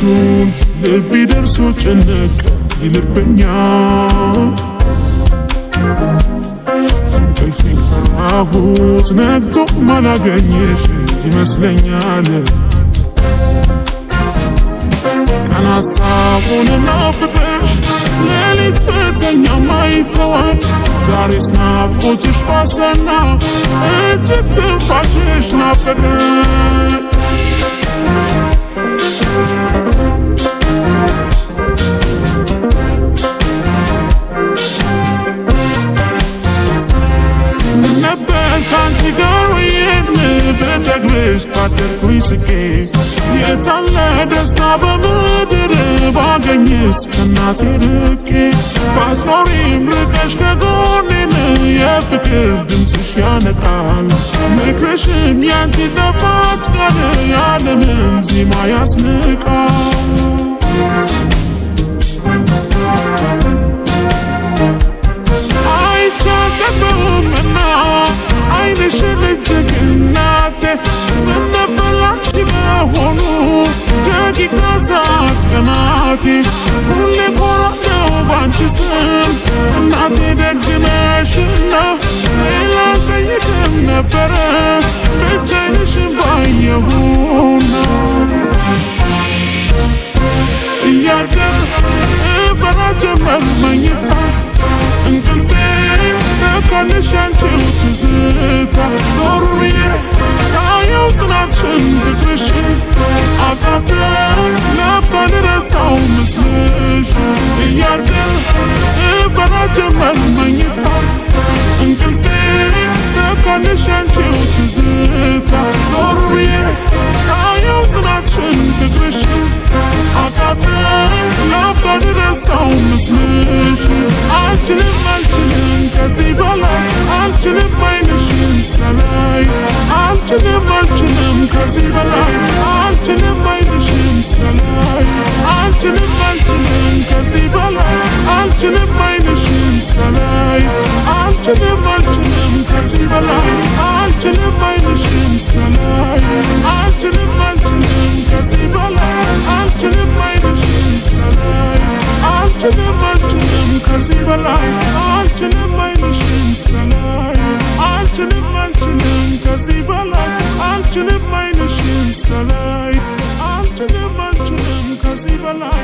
እሱን ልቤ ደርሶ ጨነቀ ይልብኛል እንቅልፌን ፈራሁት ነግቶ ማላገኝሽ ይመስለኛል ቀን ሀሳቡን ናፍቀሽ ሌሊት በተኛ ማይተወኝ ዛሬስ ናፍቆትሽ ባሰና እጅግ ትንፋሽሽ ናፈቀኝ ካንቺ ጋር ወይን በተግብሽ ካደርኩኝ ስቄ የታለ ደስታ በምድር ባገኝስ ከናቴ ርቄ ባትኖሪም ርቀሽ ከጎኔን የፍቅር ድምፅሽ ያነቃል ምክርሽም ያንቺ ጣፋጭ ቃል የዓለምን ዜማ ያስንቃል አይቻቀበውምና አይንሽን እጅግ እናቴ ምን ነበር ላንቺ መሆኑ ደቂቃ ሰዓት ቀናቴ ሁሌ ኮራለሁ ባንቺ ስም እናቴ ደግነሽና ሌላ ጠይቅም ነበረ ብቻዬንሽን ባየሁና እያደር እፈራ ጀመር መኝታ እንቅልፌ ተካልሽ ያንቺው ትዝታ ዞር ብዬ ሳየው ጽናትሽን ፍቅርሽን አቃተኝ ናፍታ ልረሳው ምስልሽን እያደር እፈራ ጀመር መኝታ እንቅልፌ ተካልሽ ያንቺው ትዝታ ዞር ብዬ ሳየው ጽናትሽን ፍቅርሽን አቃተኝ ናፍታ ልረሳው ምስልሽን አልችልም ከዚህ በላይ አልችልም አይንሽን ሳላይ አልችልም ከዚህ በላይ አልችልም አይንሽን ሳላይ አልችልም ከዚህ በላይ አልችልም አይንሽን ሳላይ አልችልም ከዚህ በላይ አልችልም አይንሽን ሳላይ አልችልም ከዚህ በላይ አልችልም አይንሽን ሳላይ አልችልም ከዚህ በላይ አልችልም አይንሽን ሳላይ አልችልም ከዚህ በላይ አልችልም አይንሽን ሳላይ አልችልም ከዚህ በላይ